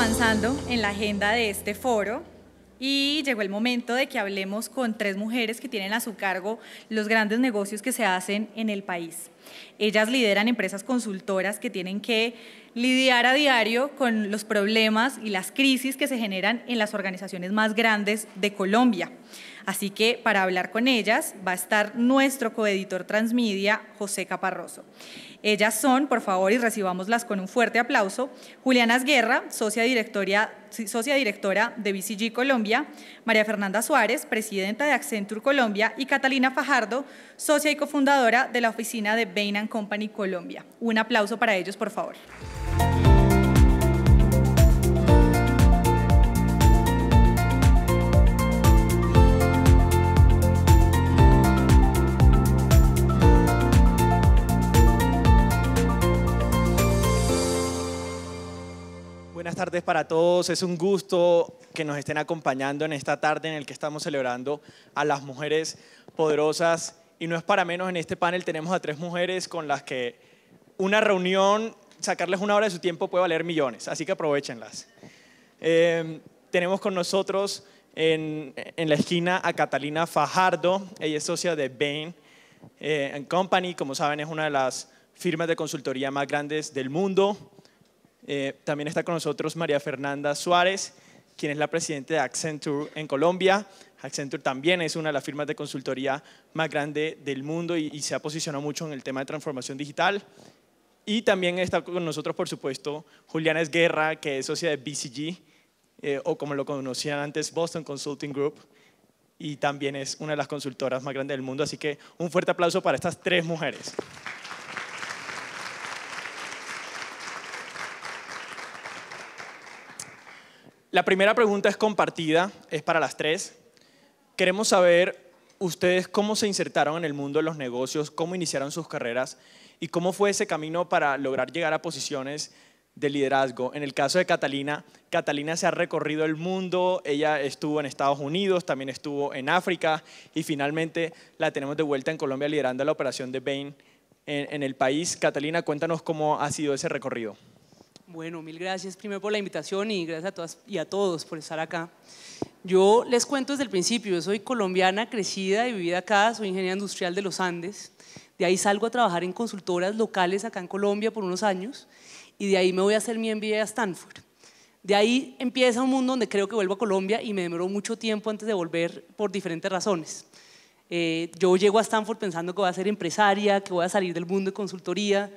avanzando en la agenda de este foro y llegó el momento de que hablemos con tres mujeres que tienen a su cargo los grandes negocios que se hacen en el país. Ellas lideran empresas consultoras que tienen que lidiar a diario con los problemas y las crisis que se generan en las organizaciones más grandes de Colombia. Así que para hablar con ellas va a estar nuestro coeditor Transmedia, José Caparroso. Ellas son, por favor, y recibámoslas con un fuerte aplauso, Juliana Esguerra, socia directora de BCG Colombia, María Fernanda Suárez, presidenta de Accenture Colombia, y Catalina Fajardo, socia y cofundadora de la oficina de Bain & Company Colombia. Un aplauso para ellos, por favor. Buenas tardes para todos, es un gusto que nos estén acompañando en esta tarde en el que estamos celebrando a las mujeres poderosas y no es para menos. En este panel tenemos a tres mujeres con las que una reunión, sacarles una hora de su tiempo puede valer millones, así que aprovechenlas. Tenemos con nosotros en la esquina a Catalina Fajardo, ella es socia de Bain & Company, como saben es una de las firmas de consultoría más grandes del mundo. También está con nosotros María Fernanda Suárez, quien es la presidenta de Accenture en Colombia. Accenture también es una de las firmas de consultoría más grande del mundo y se ha posicionado mucho en el tema de transformación digital. Y también está con nosotros, por supuesto, Juliana Esguerra, que es socia de BCG, o como lo conocían antes, Boston Consulting Group, y también es una de las consultoras más grandes del mundo. Así que un fuerte aplauso para estas tres mujeres. La primera pregunta es compartida, es para las tres. Queremos saber ustedes cómo se insertaron en el mundo de los negocios, cómo iniciaron sus carreras y cómo fue ese camino para lograr llegar a posiciones de liderazgo. En el caso de Catalina, Catalina se ha recorrido el mundo, ella estuvo en Estados Unidos, también estuvo en África y finalmente la tenemos de vuelta en Colombia liderando la operación de Bain en el país. Catalina, cuéntanos cómo ha sido ese recorrido. Bueno, mil gracias primero por la invitación y gracias a todas y a todos por estar acá. Yo les cuento desde el principio, yo soy colombiana, crecida y vivida acá, soy ingeniera industrial de los Andes. De ahí salgo a trabajar en consultoras locales acá en Colombia por unos años y de ahí me voy a hacer mi MBA a Stanford. De ahí empieza un mundo donde creo que vuelvo a Colombia y me demoró mucho tiempo antes de volver por diferentes razones. Yo llego a Stanford pensando que voy a ser empresaria, que voy a salir del mundo de consultoría.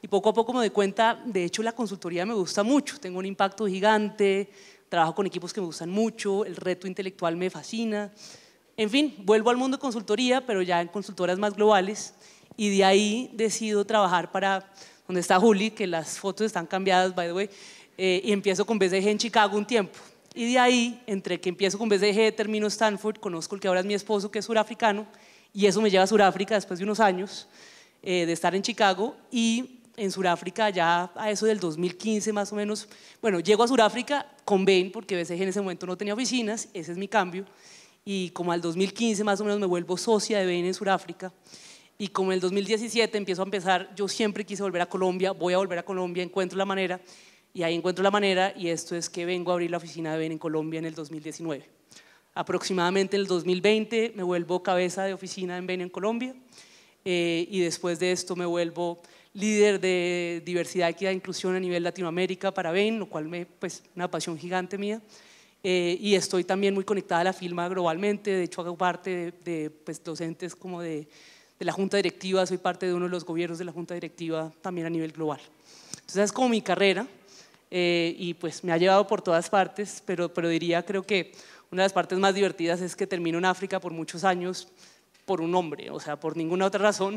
Y poco a poco me doy cuenta, de hecho la consultoría me gusta mucho, tengo un impacto gigante, trabajo con equipos que me gustan mucho, el reto intelectual me fascina. En fin, vuelvo al mundo de consultoría, pero ya en consultoras más globales y de ahí decido trabajar para donde está Juli, que las fotos están cambiadas, by the way, y empiezo con BCG en Chicago un tiempo. Y de ahí, entre que empiezo con BCG, termino Stanford, conozco el que ahora es mi esposo, que es surafricano, y eso me lleva a Sudáfrica después de unos años de estar en Chicago y en Sudáfrica ya a eso del 2015 más o menos, bueno, llego a Sudáfrica con Bain porque BCG en ese momento no tenía oficinas, ese es mi cambio, y como al 2015 más o menos me vuelvo socia de Bain en Sudáfrica y como en el 2017 empiezo a empezar, yo siempre quise volver a Colombia, voy a volver a Colombia, encuentro la manera y ahí encuentro la manera y esto es que vengo a abrir la oficina de Bain en Colombia en el 2019. Aproximadamente en el 2020 me vuelvo cabeza de oficina en Bain en Colombia y después de esto me vuelvo líder de diversidad, equidad e inclusión a nivel Latinoamérica para Bain, lo cual pues una pasión gigante mía. Y estoy también muy conectada a la firma globalmente, de hecho hago parte de pues, docentes como de la junta directiva, soy parte de uno de los gobiernos de la junta directiva también a nivel global. Entonces es como mi carrera y pues me ha llevado por todas partes, pero diría creo que una de las partes más divertidas es que termino en África por muchos años por un hombre, o sea, por ninguna otra razón,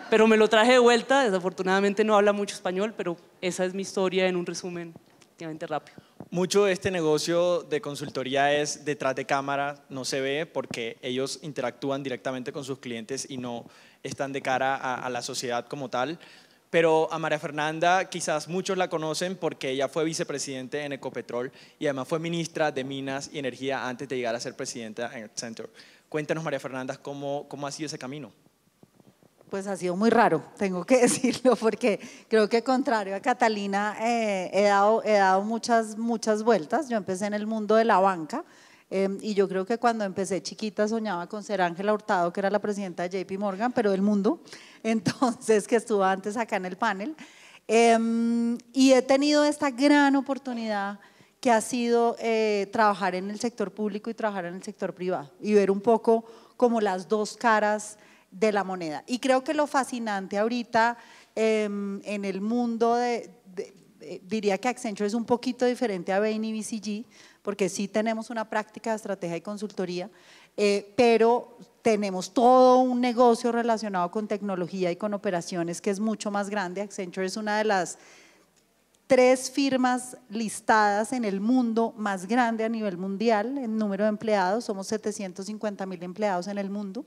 pero me lo traje de vuelta, desafortunadamente no habla mucho español, pero esa es mi historia en un resumen relativamente rápido. Mucho de este negocio de consultoría es detrás de cámara, no se ve porque ellos interactúan directamente con sus clientes y no están de cara a la sociedad como tal. Pero a María Fernanda quizás muchos la conocen porque ella fue vicepresidente en Ecopetrol y además fue ministra de Minas y Energía antes de llegar a ser presidenta en Accenture. Cuéntanos, María Fernanda, ¿cómo ha sido ese camino? Pues ha sido muy raro, tengo que decirlo, porque creo que contrario a Catalina, he dado muchas vueltas. Yo empecé en el mundo de la banca y yo creo que cuando empecé chiquita soñaba con ser Ángela Hurtado, que era la presidenta de JP Morgan, pero del mundo, entonces que estuvo antes acá en el panel. Y he tenido esta gran oportunidad que ha sido trabajar en el sector público y trabajar en el sector privado y ver un poco como las dos caras de la moneda. Y creo que lo fascinante ahorita en el mundo diría que Accenture es un poquito diferente a Bain y BCG, porque sí tenemos una práctica de estrategia y consultoría, pero tenemos todo un negocio relacionado con tecnología y con operaciones que es mucho más grande. Accenture es una de las 3 firmas listadas en el mundo más grande a nivel mundial en número de empleados, somos 750,000 empleados en el mundo.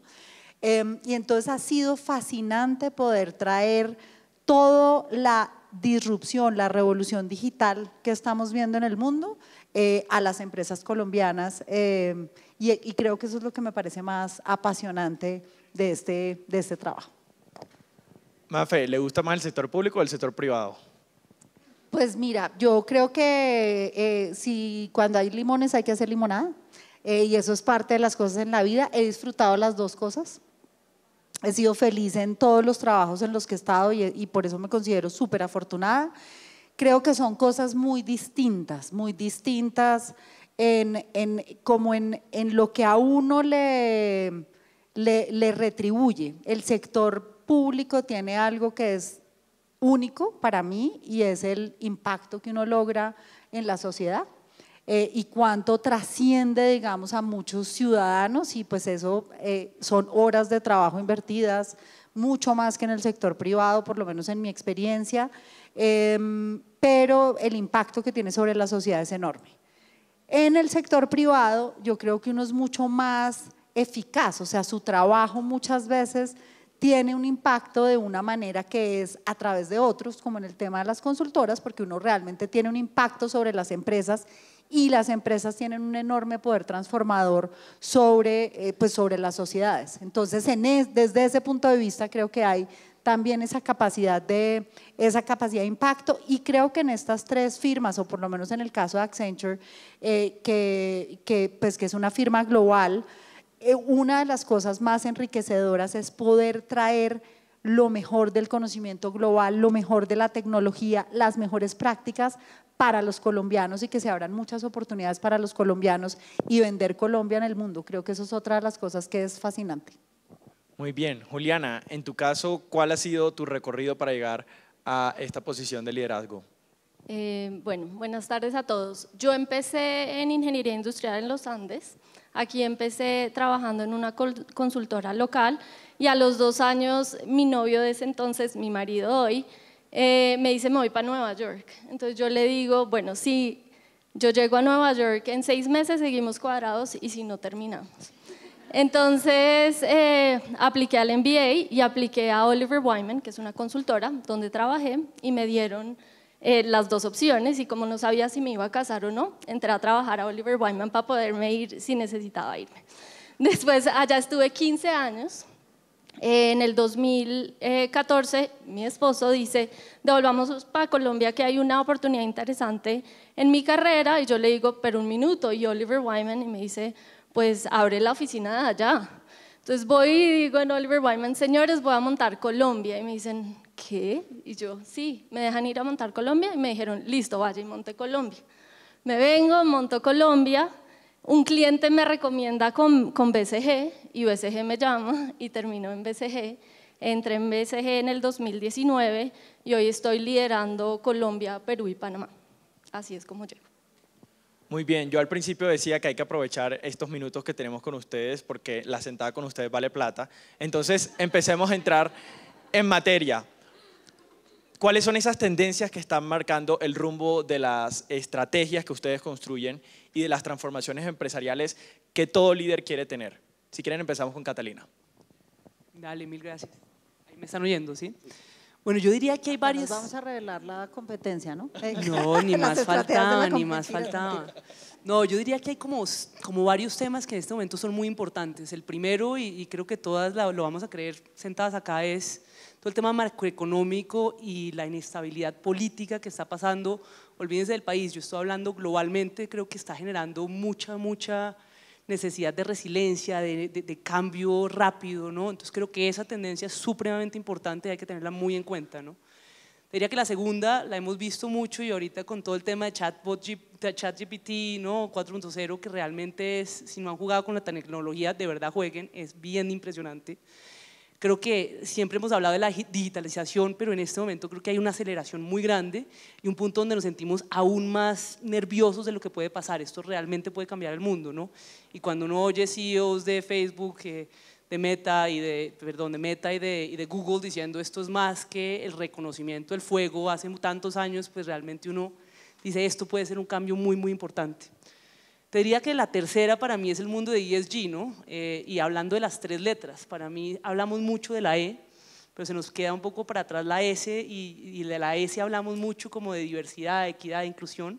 Y entonces ha sido fascinante poder traer toda la disrupción, la revolución digital que estamos viendo en el mundo a las empresas colombianas y creo que eso es lo que me parece más apasionante de este trabajo. Mafe, ¿le gusta más el sector público o el sector privado? Pues mira, yo creo que si cuando hay limones hay que hacer limonada y eso es parte de las cosas en la vida. He disfrutado las dos cosas. He sido feliz en todos los trabajos en los que he estado y por eso me considero súper afortunada. Creo que son cosas muy distintas como en lo que a uno le retribuye. El sector público tiene algo que es único para mí y es el impacto que uno logra en la sociedad. Y cuánto trasciende, digamos, a muchos ciudadanos y pues eso son horas de trabajo invertidas, mucho más que en el sector privado, por lo menos en mi experiencia, pero el impacto que tiene sobre la sociedad es enorme. En el sector privado yo creo que uno es mucho más eficaz, o sea, su trabajo muchas veces tiene un impacto de una manera que es a través de otros, como en el tema de las consultoras, porque uno realmente tiene un impacto sobre las empresas y las empresas tienen un enorme poder transformador sobre las sociedades. Entonces, desde ese punto de vista creo que hay también esa capacidad de impacto y creo que en estas 3 firmas, o por lo menos en el caso de Accenture, que es una firma global, una de las cosas más enriquecedoras es poder traer lo mejor del conocimiento global, lo mejor de la tecnología, las mejores prácticas para los colombianos y que se abran muchas oportunidades para los colombianos y vender Colombia en el mundo. Creo que eso es otra de las cosas que es fascinante. Muy bien. Juliana, en tu caso, ¿cuál ha sido tu recorrido para llegar a esta posición de liderazgo? Bueno, buenas tardes a todos. Yo empecé en Ingeniería Industrial en los Andes. Aquí empecé trabajando en una consultora local y a los 2 años mi novio de ese entonces, mi marido hoy, me dice me voy para Nueva York. Entonces yo le digo, bueno, si yo llego a Nueva York en 6 meses seguimos cuadrados y si no terminamos. Entonces apliqué al MBA y apliqué a Oliver Wyman, que es una consultora donde trabajé y me dieron las 2 opciones y como no sabía si me iba a casar o no, entré a trabajar a Oliver Wyman para poderme ir si necesitaba irme. Después allá estuve 15 años. En el 2014 mi esposo dice, devolvamos para Colombia que hay una oportunidad interesante en mi carrera y yo le digo, pero un minuto, y Oliver Wyman, y me dice, pues abre la oficina de allá. Entonces voy y digo en Oliver Wyman, señores, voy a montar Colombia. Y me dicen, ¿qué? Y yo, sí, me dejan ir a montar Colombia. Y me dijeron, listo, vaya y monte Colombia. Me vengo, monto Colombia. Un cliente me recomienda con BCG y BCG me llama y termino en BCG. Entré en BCG en el 2019 y hoy estoy liderando Colombia, Perú y Panamá. Así es como llego. Muy bien, yo al principio decía que hay que aprovechar estos minutos que tenemos con ustedes porque la sentada con ustedes vale plata. Entonces, empecemos a entrar en materia. ¿Cuáles son esas tendencias que están marcando el rumbo de las estrategias que ustedes construyen y de las transformaciones empresariales que todo líder quiere tener? Si quieren, empezamos con Catalina. Dale, mil gracias. Ahí me están oyendo, ¿sí? Bueno, yo diría que hay varias… Vamos a revelar la competencia, ¿no? No, ni Las más estrategias de la faltaba, ni más competencia. faltaba. No, yo diría que hay como varios temas que en este momento son muy importantes. El primero, y creo que todas lo vamos a creer sentadas acá, es todo el tema macroeconómico y la inestabilidad política que está pasando. Olvídense del país, yo estoy hablando globalmente, creo que está generando mucha necesidad de resiliencia, de cambio rápido, ¿no? Entonces creo que esa tendencia es supremamente importante y hay que tenerla muy en cuenta, ¿no? Diría que la segunda la hemos visto mucho y ahorita con todo el tema de ChatGPT, ¿no? 4.0, que realmente es, si no han jugado con la tecnología, de verdad jueguen, es bien impresionante. Creo que siempre hemos hablado de la digitalización, pero en este momento creo que hay una aceleración muy grande y un punto donde nos sentimos aún más nerviosos de lo que puede pasar. Esto realmente puede cambiar el mundo, ¿no? Y cuando uno oye CEOs de Facebook, de Meta y de Google diciendo esto es más que el reconocimiento del fuego hace tantos años, pues realmente uno dice esto puede ser un cambio muy importante. Te diría que la tercera para mí es el mundo de ESG, ¿no? Y hablando de las tres letras, para mí hablamos mucho de la E, pero se nos queda un poco para atrás la S y de la S hablamos mucho como de diversidad, equidad, inclusión,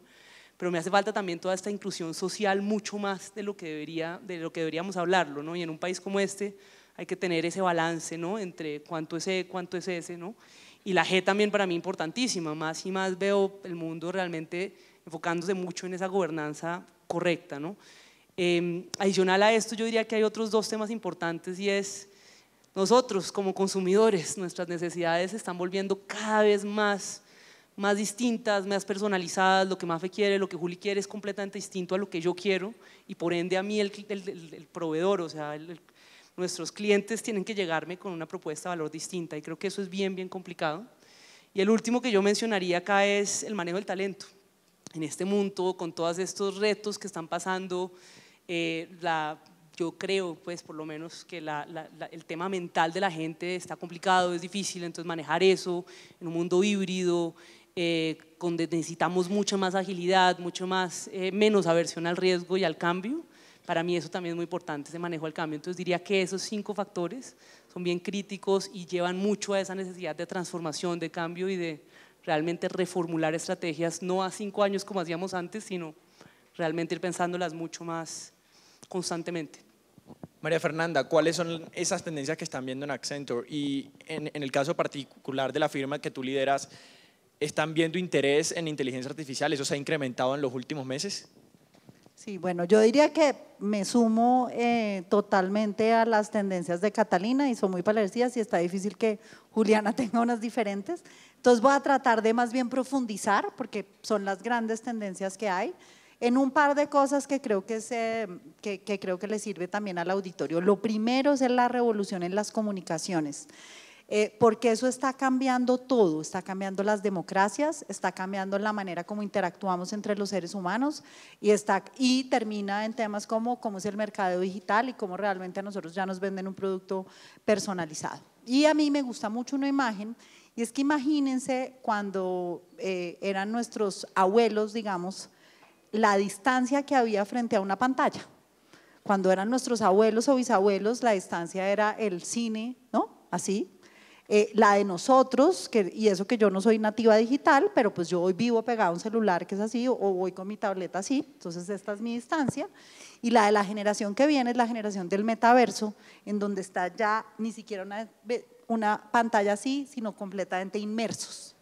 pero me hace falta también toda esta inclusión social mucho más de lo que deberíamos hablarlo, ¿no? Y en un país como este hay que tener ese balance, ¿no? Entre cuánto es E, cuánto es S, ¿no? Y la G también para mí importantísima, más y más veo el mundo realmente enfocándose mucho en esa gobernanza correcta, ¿no? Adicional a esto yo diría que hay otros dos temas importantes y es nosotros como consumidores, nuestras necesidades se están volviendo cada vez más distintas, más personalizadas, lo que Mafe quiere, lo que Juli quiere es completamente distinto a lo que yo quiero y por ende a mí el proveedor, o sea, nuestros clientes tienen que llegarme con una propuesta de valor distinta y creo que eso es bien complicado. Y el último que yo mencionaría acá es el manejo del talento. En este mundo, con todos estos retos que están pasando, yo creo, pues por lo menos que el tema mental de la gente está complicado, es difícil, entonces manejar eso en un mundo híbrido, donde necesitamos mucha más agilidad, menos aversión al riesgo y al cambio, para mí eso también es muy importante, ese manejo del cambio. Entonces diría que esos 5 factores son bien críticos y llevan mucho a esa necesidad de transformación, de cambio y de realmente reformular estrategias, no a 5 años como hacíamos antes, sino realmente ir pensándolas mucho más constantemente. María Fernanda, ¿cuáles son esas tendencias que están viendo en Accenture? Y en el caso particular de la firma que tú lideras, ¿están viendo interés en inteligencia artificial? ¿Eso se ha incrementado en los últimos meses? Sí, bueno, yo diría que me sumo totalmente a las tendencias de Catalina y son muy parecidas y está difícil que Juliana tenga unas diferentes. Entonces voy a tratar de más bien profundizar porque son las grandes tendencias que hay en un par de cosas que creo que creo que le sirve también al auditorio. Lo primero es la revolución en las comunicaciones. Porque eso está cambiando todo, está cambiando las democracias, está cambiando la manera como interactuamos entre los seres humanos y termina en temas como cómo es el mercado digital y cómo realmente a nosotros ya nos venden un producto personalizado. Y a mí me gusta mucho una imagen y es que imagínense cuando eran nuestros abuelos, digamos, la distancia que había frente a una pantalla. Cuando eran nuestros abuelos o bisabuelos, la distancia era el cine, ¿no? Así. La de nosotros, y eso que yo no soy nativa digital, pero pues yo hoy vivo pegado a un celular que es así o voy con mi tableta así, entonces esta es mi distancia. Y la de la generación que viene es la generación del metaverso, en donde está ya ni siquiera una pantalla así, sino completamente inmersos.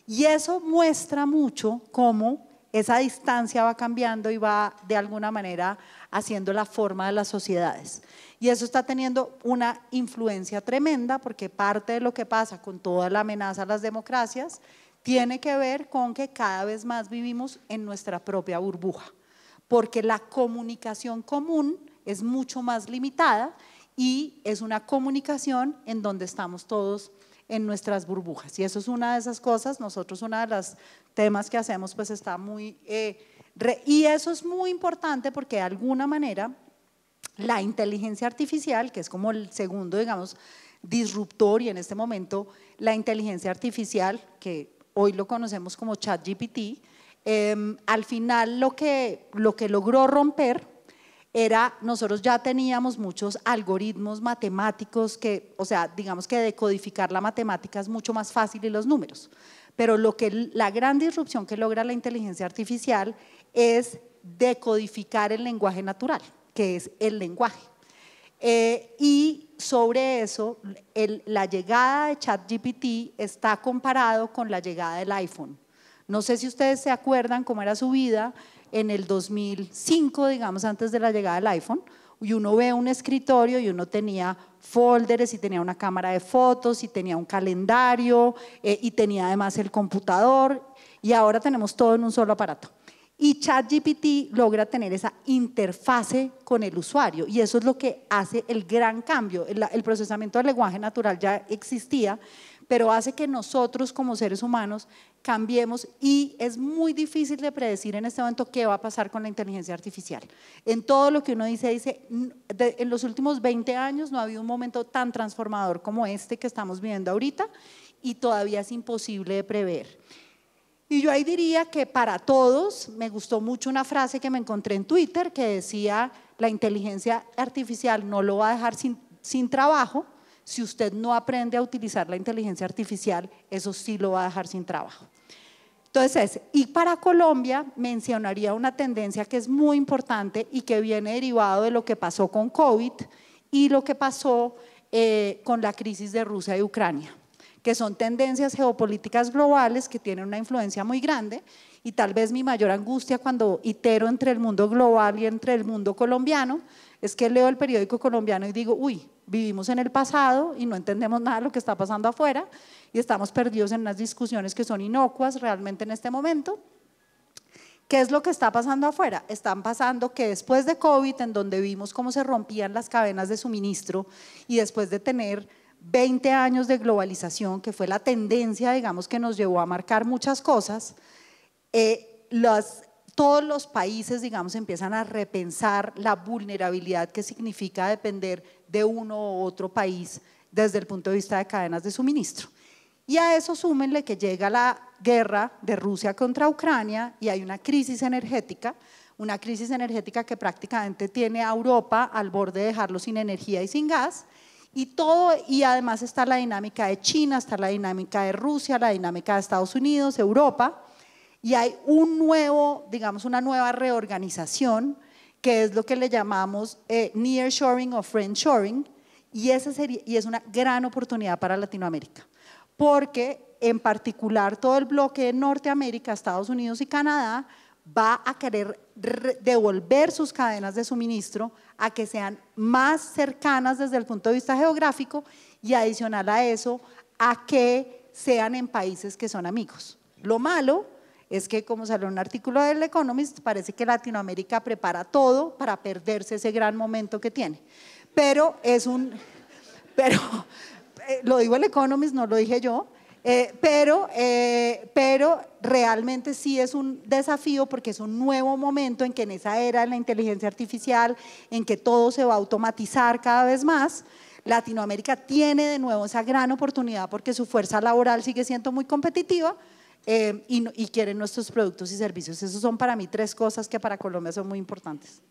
Y eso muestra mucho cómo esa distancia va cambiando y va de alguna manera haciendo la forma de las sociedades. Y eso está teniendo una influencia tremenda porque parte de lo que pasa con toda la amenaza a las democracias tiene que ver con que cada vez más vivimos en nuestra propia burbuja, porque la comunicación común es mucho más limitada y es una comunicación en donde estamos todos en nuestras burbujas. Y eso es una de esas cosas, nosotros una de los temas que hacemos pues está muy… y eso es muy importante porque de alguna manera la inteligencia artificial, que es como el segundo, digamos, disruptor y en este momento la inteligencia artificial, que hoy lo conocemos como ChatGPT, al final lo que logró romper nosotros ya teníamos muchos algoritmos matemáticos que, o sea, digamos que decodificar la matemática es mucho más fácil y los números, pero la gran disrupción que logra la inteligencia artificial es decodificar el lenguaje natural, que es el lenguaje. Y sobre eso, la llegada de ChatGPT está comparado con la llegada del iPhone. No sé si ustedes se acuerdan cómo era su vida en el 2005, digamos, antes de la llegada del iPhone, y uno ve un escritorio y uno tenía folders y tenía una cámara de fotos y tenía un calendario y tenía además el computador, y ahora tenemos todo en un solo aparato. Y ChatGPT logra tener esa interfase con el usuario, y eso es lo que hace el gran cambio. El procesamiento del lenguaje natural ya existía, pero hace que nosotros como seres humanos cambiemos, y es muy difícil de predecir en este momento qué va a pasar con la inteligencia artificial. En todo lo que uno dice en los últimos 20 años no ha habido un momento tan transformador como este que estamos viviendo ahorita, y todavía es imposible de prever. Y yo ahí diría que para todos, me gustó mucho una frase que me encontré en Twitter que decía: la inteligencia artificial no lo va a dejar sin trabajo. Si usted no aprende a utilizar la inteligencia artificial, eso sí lo va a dejar sin trabajo. Entonces, y para Colombia mencionaría una tendencia que es muy importante y que viene derivado de lo que pasó con COVID y lo que pasó con la crisis de Rusia y Ucrania, que son tendencias geopolíticas globales que tienen una influencia muy grande, y tal vez mi mayor angustia cuando itero entre el mundo global y entre el mundo colombiano es que leo el periódico colombiano y digo: uy, vivimos en el pasado y no entendemos nada de lo que está pasando afuera y estamos perdidos en unas discusiones que son inocuas realmente en este momento. ¿Qué es lo que está pasando afuera? Están pasando que después de COVID, en donde vimos cómo se rompían las cadenas de suministro, y después de tener 20 años de globalización, que fue la tendencia, digamos, que nos llevó a marcar muchas cosas, todos los países, digamos, empiezan a repensar la vulnerabilidad que significa depender de uno u otro país desde el punto de vista de cadenas de suministro. Y a eso súmenle que llega la guerra de Rusia contra Ucrania y hay una crisis energética que prácticamente tiene a Europa al borde de dejarlo sin energía y sin gas. Y además está la dinámica de China, está la dinámica de Rusia, la dinámica de Estados Unidos, Europa, y hay una nueva reorganización, que es lo que le llamamos nearshoring o friendshoring, y es una gran oportunidad para Latinoamérica, porque en particular todo el bloque de Norteamérica, Estados Unidos y Canadá va a querer devolver sus cadenas de suministro a que sean más cercanas desde el punto de vista geográfico, y adicional a eso, a que sean en países que son amigos. Lo malo es que, como salió en un artículo del Economist, parece que Latinoamérica prepara todo para perderse ese gran momento que tiene. Pero lo digo el Economist, no lo dije yo. Pero realmente sí es un desafío, porque es un nuevo momento en que en esa era de la inteligencia artificial, en que todo se va a automatizar cada vez más, Latinoamérica tiene de nuevo esa gran oportunidad porque su fuerza laboral sigue siendo muy competitiva y quieren nuestros productos y servicios. Esos son para mí 3 cosas que para Colombia son muy importantes.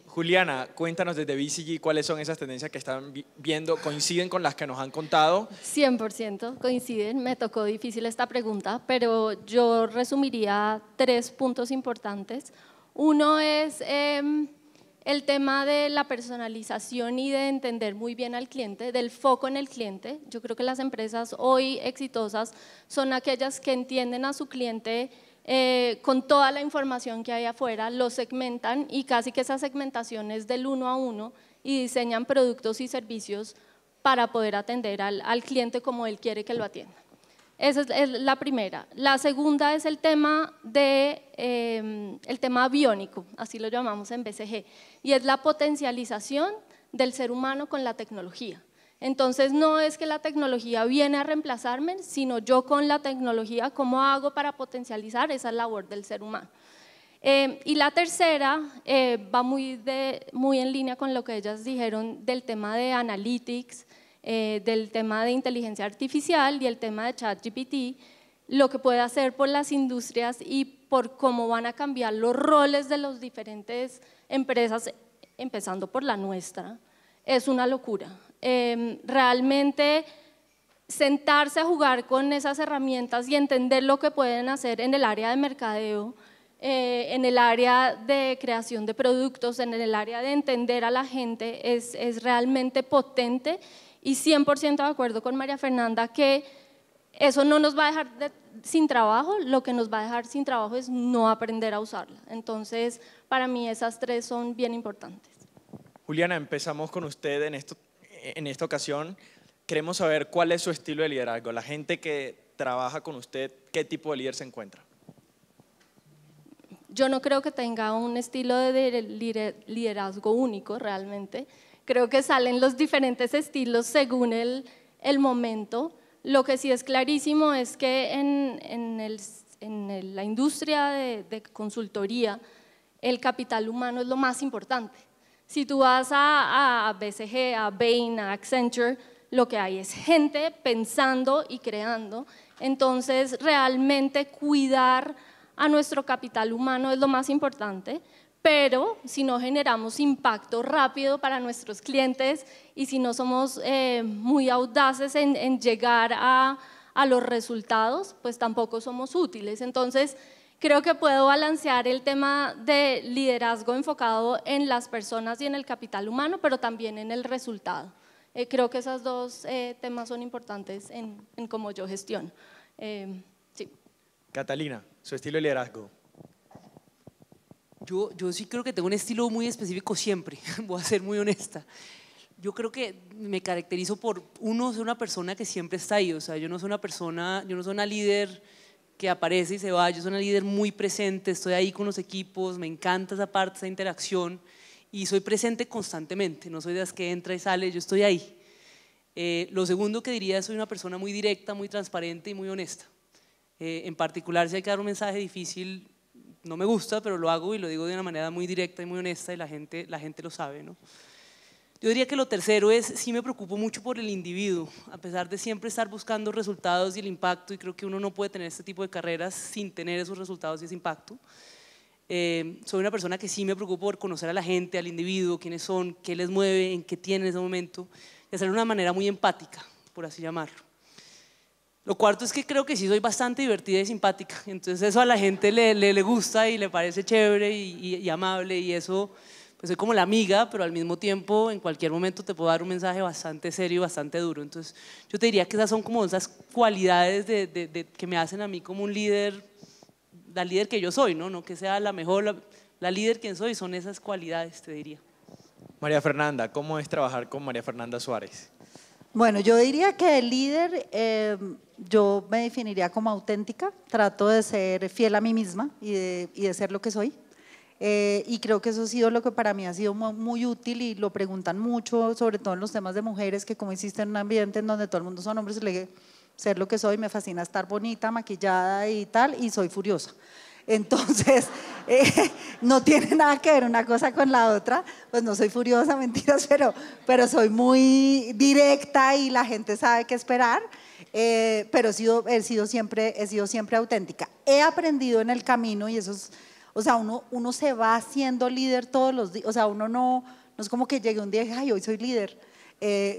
Juliana, cuéntanos desde BCG cuáles son esas tendencias que están viendo, ¿coinciden con las que nos han contado? 100% coinciden, me tocó difícil esta pregunta, pero yo resumiría 3 puntos importantes. Uno es el tema de la personalización y de entender muy bien al cliente, del foco en el cliente. Yo creo que las empresas hoy exitosas son aquellas que entienden a su cliente con toda la información que hay afuera, lo segmentan, y casi que esa segmentación es del 1 a 1, y diseñan productos y servicios para poder atender al cliente como él quiere que lo atienda. Esa es la primera. La segunda es el tema biónico, así lo llamamos en BCG, y es la potencialización del ser humano con la tecnología. Entonces no es que la tecnología viene a reemplazarme, sino yo con la tecnología, ¿cómo hago para potencializar esa labor del ser humano? Y la tercera va muy en línea con lo que ellas dijeron del tema de analytics, del tema de inteligencia artificial y el tema de ChatGPT, lo que puede hacer por las industrias y por cómo van a cambiar los roles de las diferentes empresas, empezando por la nuestra, es una locura. Realmente sentarse a jugar con esas herramientas y entender lo que pueden hacer en el área de mercadeo, en el área de creación de productos, en el área de entender a la gente, es realmente potente, y 100% de acuerdo con María Fernanda que eso no nos va a dejar sin trabajo. Lo que nos va a dejar sin trabajo es no aprender a usarla. Entonces, para mí esas tres son bien importantes. Juliana, empezamos con usted en esta ocasión. Queremos saber cuál es su estilo de liderazgo. La gente que trabaja con usted, ¿qué tipo de líder se encuentra? Yo no creo que tenga un estilo de liderazgo único realmente. Creo que salen los diferentes estilos según el momento. Lo que sí es clarísimo es que en la industria de consultoría, el capital humano es lo más importante. Si tú vas a BCG, a Bain, a Accenture, lo que hay es gente pensando y creando. Entonces, realmente cuidar a nuestro capital humano es lo más importante, pero si no generamos impacto rápido para nuestros clientes y si no somos muy audaces en llegar a los resultados, pues tampoco somos útiles. Entonces, creo que puedo balancear el tema de liderazgo enfocado en las personas y en el capital humano, pero también en el resultado. Creo que esos dos temas son importantes en cómo yo gestiono. Sí. Catalina, su estilo de liderazgo. Yo sí creo que tengo un estilo muy específico siempre, voy a ser muy honesta. Yo creo que me caracterizo por, uno, ser una persona que siempre está ahí. O sea, yo no soy una líder que aparece y se va, yo soy una líder muy presente, estoy ahí con los equipos, me encanta esa parte, esa interacción, y soy presente constantemente, no soy de las que entra y sale, yo estoy ahí. Lo segundo que diría es soy una persona muy directa, muy transparente y muy honesta. En particular, si hay que dar un mensaje difícil, no me gusta, pero lo hago y lo digo de una manera muy directa y muy honesta, y la gente lo sabe, ¿no? Yo diría que lo tercero es, sí me preocupo mucho por el individuo, a pesar de siempre estar buscando resultados y el impacto, y creo que uno no puede tener este tipo de carreras sin tener esos resultados y ese impacto. Soy una persona que sí me preocupo por conocer a la gente, al individuo, quiénes son, qué les mueve, en qué tienen en ese momento, y hacerlo de una manera muy empática, por así llamarlo. Lo cuarto es que creo que sí soy bastante divertida y simpática, entonces eso a la gente le gusta y le parece chévere y amable, y eso, pues soy como la amiga, pero al mismo tiempo en cualquier momento te puedo dar un mensaje bastante serio y bastante duro. Entonces yo te diría que esas son como esas cualidades que me hacen a mí como un líder, la líder que yo soy, no que sea la mejor, la líder quien soy, son esas cualidades, te diría. María Fernanda, ¿cómo es trabajar con María Fernanda Suárez? Bueno, yo diría que el líder, yo me definiría como auténtica, trato de ser fiel a mí misma y de ser lo que soy. Y creo que eso ha sido lo que para mí ha sido muy útil, y lo preguntan mucho, sobre todo en los temas de mujeres, que como hiciste en un ambiente en donde todo el mundo son hombres, le dije, ser lo que soy, me fascina estar bonita, maquillada y tal, y soy furiosa. Entonces, no tiene nada que ver una cosa con la otra, pues no soy furiosa, mentiras, pero soy muy directa y la gente sabe qué esperar, pero he sido siempre auténtica. He aprendido en el camino, y eso es… O sea, uno se va haciendo líder todos los días, o sea, uno no es como que llegue un día y ay, hoy soy líder,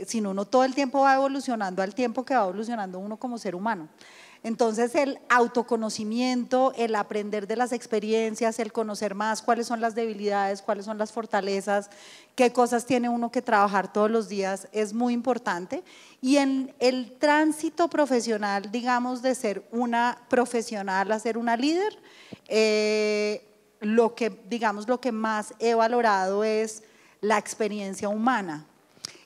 sino uno todo el tiempo va evolucionando al tiempo que va evolucionando uno como ser humano. Entonces, el autoconocimiento, el aprender de las experiencias, el conocer más cuáles son las debilidades, cuáles son las fortalezas, qué cosas tiene uno que trabajar todos los días, es muy importante. Y en el tránsito profesional, digamos, de ser una profesional a ser una líder, lo que más he valorado es la experiencia humana.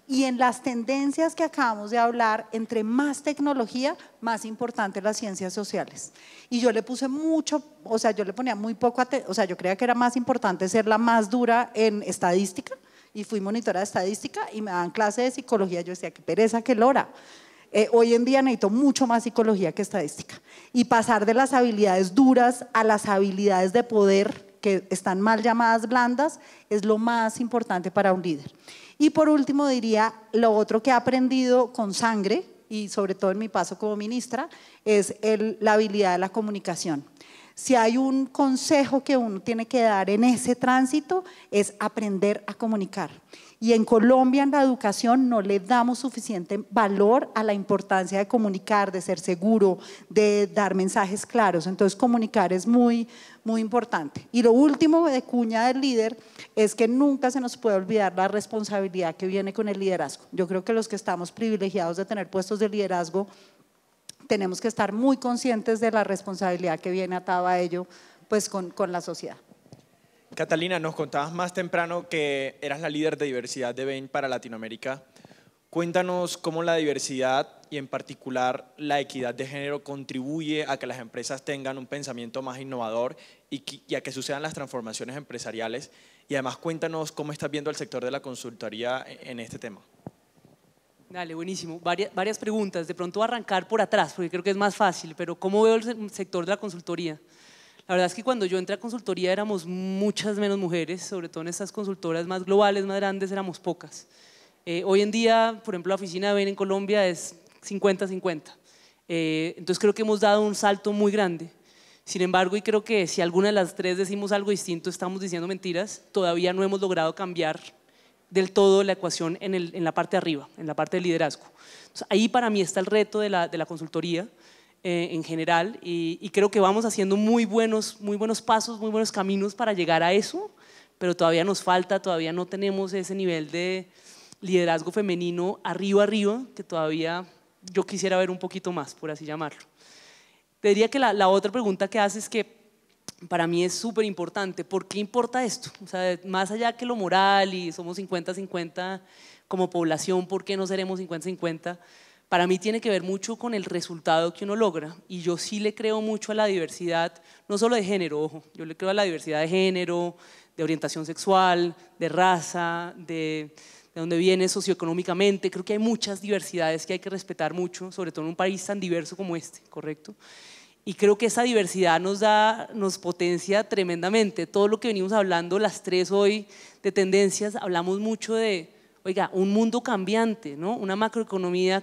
Y en las tendencias que acabamos de hablar, entre más tecnología, más importante las ciencias sociales. Y yo le puse mucho, o sea, yo le ponía muy poco, o sea, yo creía que era más importante ser la más dura en estadística, y fui monitora de estadística y me daban clase de psicología. Yo decía, qué pereza, qué lora. Hoy en día necesito mucho más psicología que estadística. Y pasar de las habilidades duras a las habilidades de poder, que están mal llamadas blandas, es lo más importante para un líder. Y por último diría, lo otro que he aprendido con sangre, y sobre todo en mi paso como ministra, es la habilidad de la comunicación. Si hay un consejo que uno tiene que dar en ese tránsito, es aprender a comunicar. Y en Colombia, en la educación, no le damos suficiente valor a la importancia de comunicar, de ser seguro, de dar mensajes claros. Entonces, comunicar es muy, muy importante. Y lo último de cuña del líder es que nunca se nos puede olvidar la responsabilidad que viene con el liderazgo. Yo creo que los que estamos privilegiados de tener puestos de liderazgo, tenemos que estar muy conscientes de la responsabilidad que viene atada a ello, pues con la sociedad. Catalina, nos contabas más temprano que eras la líder de diversidad de Bain para Latinoamérica. Cuéntanos cómo la diversidad y en particular la equidad de género contribuye a que las empresas tengan un pensamiento más innovador y a que sucedan las transformaciones empresariales. Y además cuéntanos cómo estás viendo el sector de la consultoría en este tema. Dale, buenísimo. Varias preguntas. De pronto voy a arrancar por atrás, porque creo que es más fácil, pero ¿cómo veo el sector de la consultoría? La verdad es que cuando yo entré a consultoría éramos muchas menos mujeres, sobre todo en estas consultoras más globales, más grandes, éramos pocas. Hoy en día, por ejemplo, la oficina de Bain en Colombia es 50-50. Entonces creo que hemos dado un salto muy grande. Sin embargo, y creo que si alguna de las tres decimos algo distinto, estamos diciendo mentiras, todavía no hemos logrado cambiar del todo la ecuación en la parte de arriba, en la parte de liderazgo. Entonces, ahí para mí está el reto de la consultoría en general y creo que vamos haciendo muy buenos pasos, muy buenos caminos para llegar a eso, pero todavía nos falta, todavía no tenemos ese nivel de liderazgo femenino arriba, que todavía yo quisiera ver un poquito más, por así llamarlo. Te diría que la otra pregunta que haces es que para mí es súper importante. ¿Por qué importa esto? O sea, más allá que lo moral y somos 50-50 como población, ¿por qué no seremos 50-50? Para mí tiene que ver mucho con el resultado que uno logra y yo sí le creo mucho a la diversidad, no solo de género, ojo, yo le creo a la diversidad de género, de orientación sexual, de raza, de dónde viene socioeconómicamente. Creo que hay muchas diversidades que hay que respetar mucho, sobre todo en un país tan diverso como este, ¿correcto? Y creo que esa diversidad nos potencia tremendamente. Todo lo que venimos hablando, las tres hoy de tendencias, hablamos mucho de, oiga, un mundo cambiante, ¿no? Una macroeconomía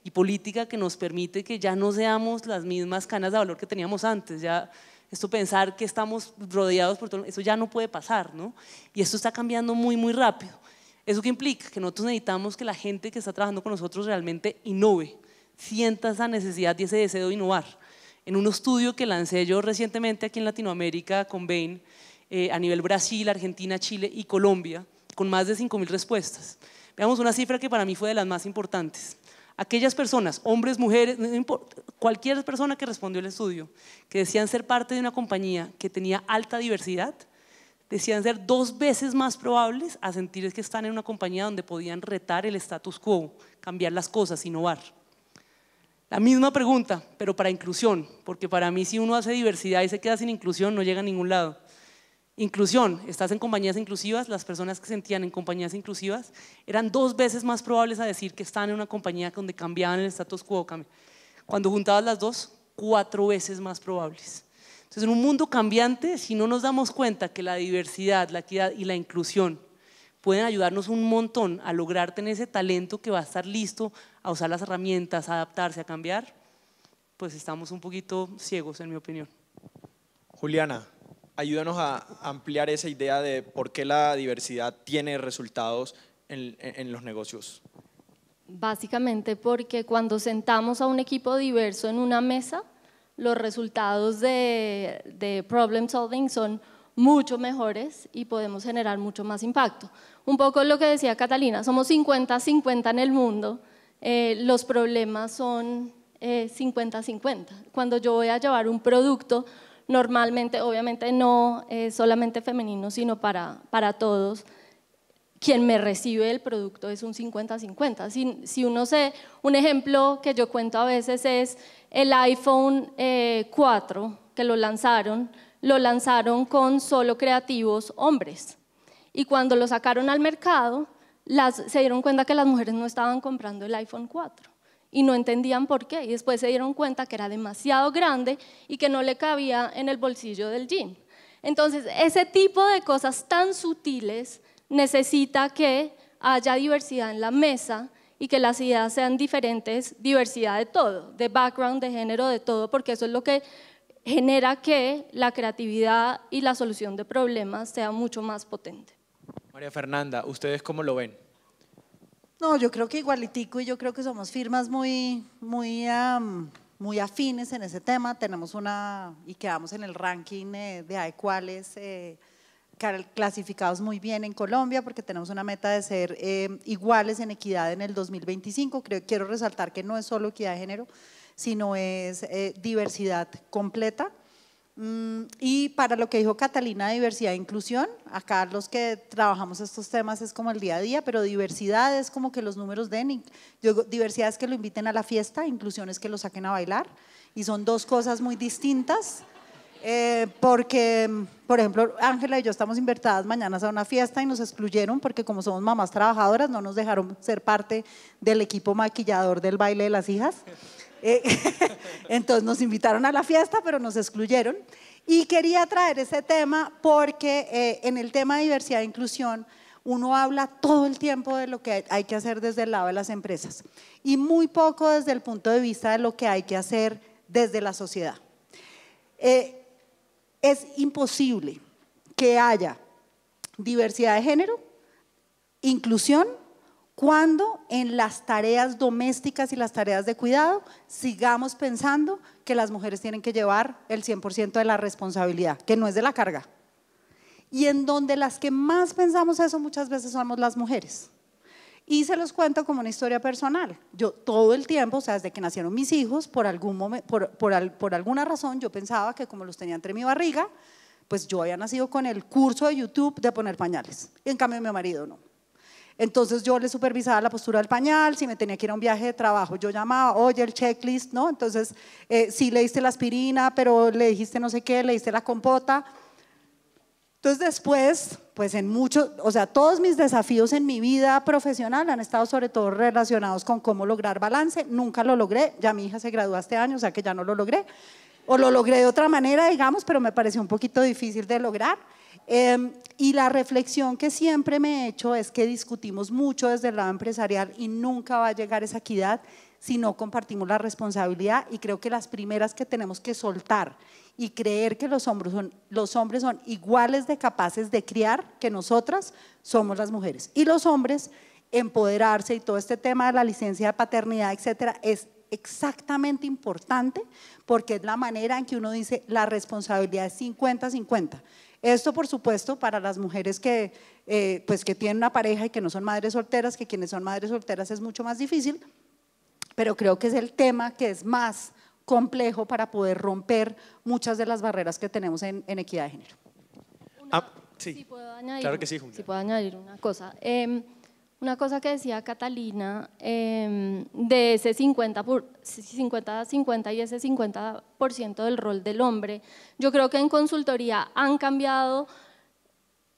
y política que nos permite que ya no seamos las mismas canas de valor que teníamos antes. Ya esto pensar que estamos rodeados por todo, eso ya no puede pasar, ¿no? Y esto está cambiando muy, muy rápido. ¿Eso qué implica? Que nosotros necesitamos que la gente que está trabajando con nosotros realmente innove, sienta esa necesidad y ese deseo de innovar. En un estudio que lancé yo recientemente aquí en Latinoamérica con Bain, a nivel Brasil, Argentina, Chile y Colombia, con más de 5.000 respuestas. Veamos una cifra que para mí fue de las más importantes. Aquellas personas, hombres, mujeres, no importa, cualquier persona que respondió al estudio, que decían ser parte de una compañía que tenía alta diversidad, decían ser 2 veces más probables a sentir que están en una compañía donde podían retar el status quo, cambiar las cosas, innovar. La misma pregunta, pero para inclusión, porque para mí si uno hace diversidad y se queda sin inclusión no llega a ningún lado. Inclusión, estás en compañías inclusivas, las personas que se sentían en compañías inclusivas eran 2 veces más probables a decir que estaban en una compañía donde cambiaban el status quo. Cuando juntabas las dos, 4 veces más probables. Entonces en un mundo cambiante, si no nos damos cuenta que la diversidad, la equidad y la inclusión pueden ayudarnos un montón a lograr tener ese talento que va a estar listo a usar las herramientas, a adaptarse, a cambiar, pues estamos un poquito ciegos en mi opinión. Juliana, ayúdanos a ampliar esa idea de por qué la diversidad tiene resultados en los negocios. Básicamente porque cuando sentamos a un equipo diverso en una mesa, los resultados de problem solving son mucho mejores y podemos generar mucho más impacto. Un poco lo que decía Catalina, somos 50-50 en el mundo, los problemas son 50-50. Cuando yo voy a llevar un producto, normalmente, obviamente no solamente femenino, sino para todos, quien me recibe el producto es un 50-50. Si uno un ejemplo que yo cuento a veces es el iPhone 4, que lo lanzaron con solo creativos hombres. Y cuando lo sacaron al mercado, se dieron cuenta que las mujeres no estaban comprando el iPhone 4 y no entendían por qué. Y después se dieron cuenta que era demasiado grande y que no le cabía en el bolsillo del jean. Entonces, ese tipo de cosas tan sutiles necesita que haya diversidad en la mesa y que las ideas sean diferentes, diversidad de todo, de background, de género, de todo, porque eso es lo que genera que la creatividad y la solución de problemas sea mucho más potente. María Fernanda, ¿ustedes cómo lo ven? No, yo creo que igualitico y yo creo que somos firmas muy afines en ese tema. Tenemos y quedamos en el ranking de adecuales clasificados muy bien en Colombia porque tenemos una meta de ser iguales en equidad en el 2025. Quiero resaltar que no es solo equidad de género, sino es diversidad completa. Y para lo que dijo Catalina, diversidad e inclusión, acá los que trabajamos estos temas es como el día a día, pero diversidad es como que los números den. Yo digo, diversidad es que lo inviten a la fiesta, inclusión es que lo saquen a bailar, y son dos cosas muy distintas. Porque, por ejemplo, Ángela y yo estamos invitadas mañana a una fiesta y nos excluyeron porque como somos mamás trabajadoras no nos dejaron ser parte del equipo maquillador del baile de las hijas. Entonces nos invitaron a la fiesta pero nos excluyeron y quería traer ese tema porque en el tema de diversidad e inclusión uno habla todo el tiempo de lo que hay que hacer desde el lado de las empresas y muy poco desde el punto de vista de lo que hay que hacer desde la sociedad. Es imposible que haya diversidad de género, inclusión, cuando en las tareas domésticas y las tareas de cuidado sigamos pensando que las mujeres tienen que llevar el 100% de la responsabilidad, que no es de la carga. Y en donde las que más pensamos eso muchas veces somos las mujeres. Y se los cuento como una historia personal. Yo todo el tiempo, o sea, desde que nacieron mis hijos, por alguna razón yo pensaba que como los tenía entre mi barriga, pues yo había nacido con el curso de YouTube de poner pañales. Y en cambio mi marido no. Entonces yo le supervisaba la postura del pañal, si me tenía que ir a un viaje de trabajo, yo llamaba, oye, el checklist, ¿no? Entonces, sí le diste la aspirina, pero le dijiste no sé qué, le diste la compota. Entonces después, pues todos mis desafíos en mi vida profesional han estado sobre todo relacionados con cómo lograr balance. Nunca lo logré, ya mi hija se graduó este año, o sea que ya no lo logré. O lo logré de otra manera, digamos, pero me pareció un poquito difícil de lograr. Y la reflexión que siempre me he hecho es que discutimos mucho desde el lado empresarial y nunca va a llegar esa equidad si no compartimos la responsabilidad, y creo que las primeras que tenemos que soltar y creer que los hombres son iguales de capaces de criar que nosotras somos las mujeres, y los hombres empoderarse y todo este tema de la licencia de paternidad, etcétera, es exactamente importante porque es la manera en que uno dice la responsabilidad es 50-50. Esto, por supuesto, para las mujeres que tienen una pareja y que no son madres solteras, que quienes son madres solteras es mucho más difícil, pero creo que es el tema que es más complejo para poder romper muchas de las barreras que tenemos en equidad de género. Sí, si puedo añadir, claro que sí, Julia. Si puedo añadir una cosa. Una cosa que decía Catalina, de ese 50-50 y ese 50% del rol del hombre, yo creo que en consultoría han cambiado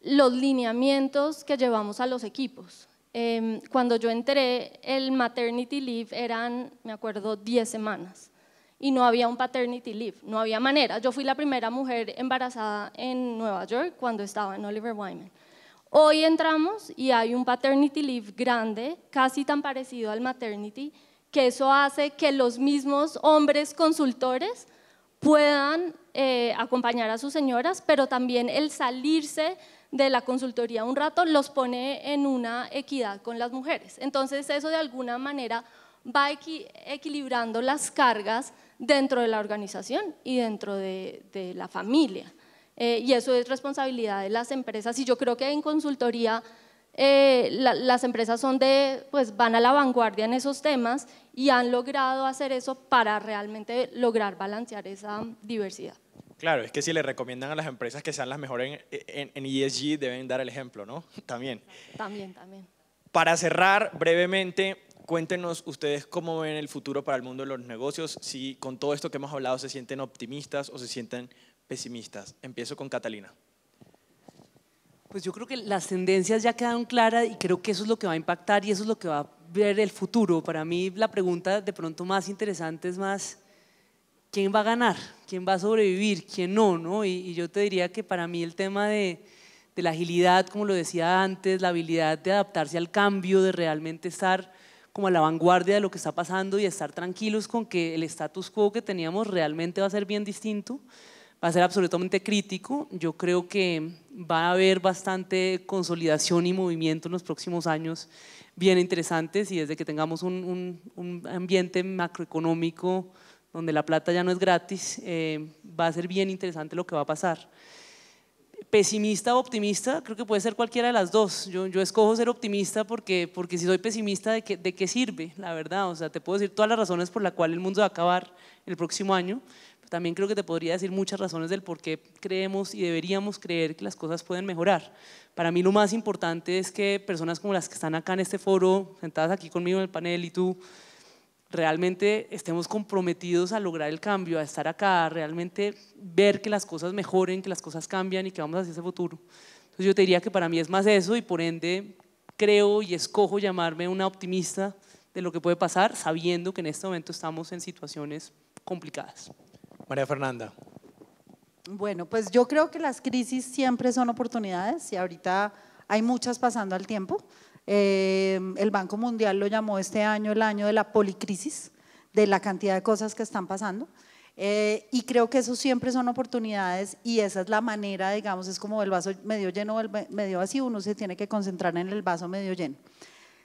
los lineamientos que llevamos a los equipos. Cuando yo entré, el maternity leave eran, me acuerdo, 10 semanas y no había un paternity leave, no había manera. Yo fui la primera mujer embarazada en Nueva York cuando estaba en Oliver Wyman. Hoy entramos y hay un paternity leave grande, casi tan parecido al maternity, que eso hace que los mismos hombres consultores puedan acompañar a sus señoras, pero también el salirse de la consultoría un rato los pone en una equidad con las mujeres. Entonces eso de alguna manera va equilibrando las cargas dentro de la organización y dentro de la familia. Y eso es responsabilidad de las empresas, y yo creo que en consultoría las empresas van a la vanguardia en esos temas y han logrado hacer eso para realmente lograr balancear esa diversidad. Claro, es que si le recomiendan a las empresas que sean las mejores en ESG, deben dar el ejemplo, ¿no? También. También. Para cerrar brevemente, cuéntenos ustedes cómo ven el futuro para el mundo de los negocios, si con todo esto que hemos hablado se sienten optimistas o se sienten pesimistas. Empiezo con Catalina. Pues yo creo que las tendencias ya quedaron claras y creo que eso es lo que va a impactar y eso es lo que va a ver el futuro. Para mí la pregunta de pronto más interesante es más, ¿quién va a ganar? ¿Quién va a sobrevivir? ¿Quién no? ¿No? Y yo te diría que para mí el tema de la agilidad, como lo decía antes, la habilidad de adaptarse al cambio, de realmente estar como a la vanguardia de lo que está pasando y estar tranquilos con que el status quo que teníamos realmente va a ser bien distinto, va a ser absolutamente crítico. Yo creo que va a haber bastante consolidación y movimiento en los próximos años bien interesantes, y desde que tengamos un ambiente macroeconómico donde la plata ya no es gratis, va a ser bien interesante lo que va a pasar. Pesimista o optimista, creo que puede ser cualquiera de las dos. Yo escojo ser optimista porque si soy pesimista, ¿de qué sirve? La verdad, o sea, te puedo decir todas las razones por las cuales el mundo va a acabar el próximo año, pero también creo que te podría decir muchas razones del por qué creemos y deberíamos creer que las cosas pueden mejorar. Para mí lo más importante es que personas como las que están acá en este foro, sentadas aquí conmigo en el panel, y tú, realmente estemos comprometidos a lograr el cambio, a estar acá, a realmente ver que las cosas mejoren, que las cosas cambian y que vamos hacia ese futuro. Entonces yo te diría que para mí es más eso, y por ende creo y escojo llamarme una optimista de lo que puede pasar, sabiendo que en este momento estamos en situaciones complicadas. María Fernanda. Bueno, pues yo creo que las crisis siempre son oportunidades, y ahorita hay muchas pasando al tiempo. El Banco Mundial lo llamó este año el año de la policrisis, de la cantidad de cosas que están pasando, y creo que eso siempre son oportunidades, y esa es la manera, digamos, es como el vaso medio lleno o el medio vacío, uno se tiene que concentrar en el vaso medio lleno.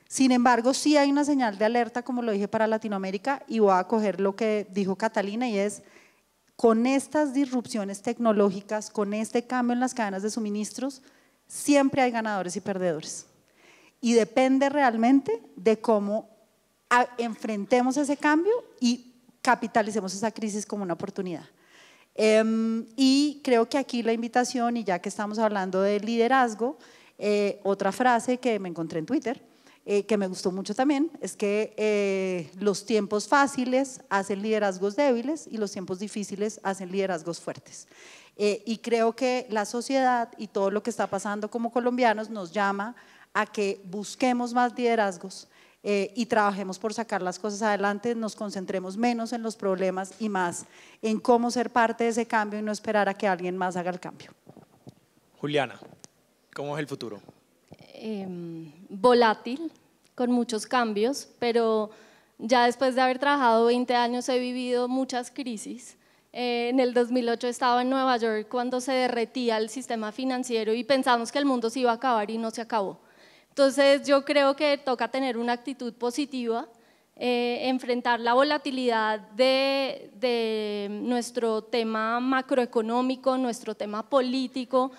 Sin embargo, sí hay una señal de alerta, como lo dije, para Latinoamérica, y voy a coger lo que dijo Catalina, y es: con estas disrupciones tecnológicas, con este cambio en las cadenas de suministros, siempre hay ganadores y perdedores. Y depende realmente de cómo enfrentemos ese cambio y capitalicemos esa crisis como una oportunidad. Y creo que aquí la invitación, y ya que estamos hablando de liderazgo, otra frase que me encontré en Twitter, que me gustó mucho también, es que los tiempos fáciles hacen liderazgos débiles y los tiempos difíciles hacen liderazgos fuertes. Y creo que la sociedad y todo lo que está pasando como colombianos nos llama a que busquemos más liderazgos y trabajemos por sacar las cosas adelante, nos concentremos menos en los problemas y más en cómo ser parte de ese cambio y no esperar a que alguien más haga el cambio. Juliana, ¿cómo es el futuro? Volátil, con muchos cambios, pero ya después de haber trabajado 20 años he vivido muchas crisis. En el 2008 estaba en Nueva York cuando se derretía el sistema financiero y pensamos que el mundo se iba a acabar y no se acabó. Entonces yo creo que toca tener una actitud positiva, enfrentar la volatilidad de nuestro tema macroeconómico, nuestro tema político,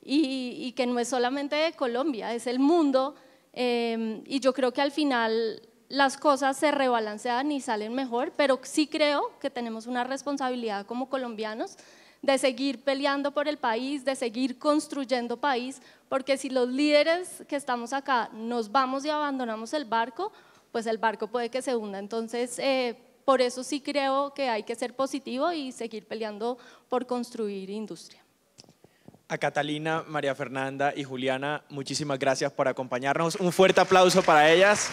y que no es solamente de Colombia, es el mundo, y yo creo que al final las cosas se rebalancean y salen mejor, pero sí creo que tenemos una responsabilidad como colombianos de seguir peleando por el país, de seguir construyendo país, porque si los líderes que estamos acá nos vamos y abandonamos el barco, pues el barco puede que se hunda. Entonces, por eso sí creo que hay que ser positivo y seguir peleando por construir industria. A Catalina, María Fernanda y Juliana, muchísimas gracias por acompañarnos. Un fuerte aplauso para ellas.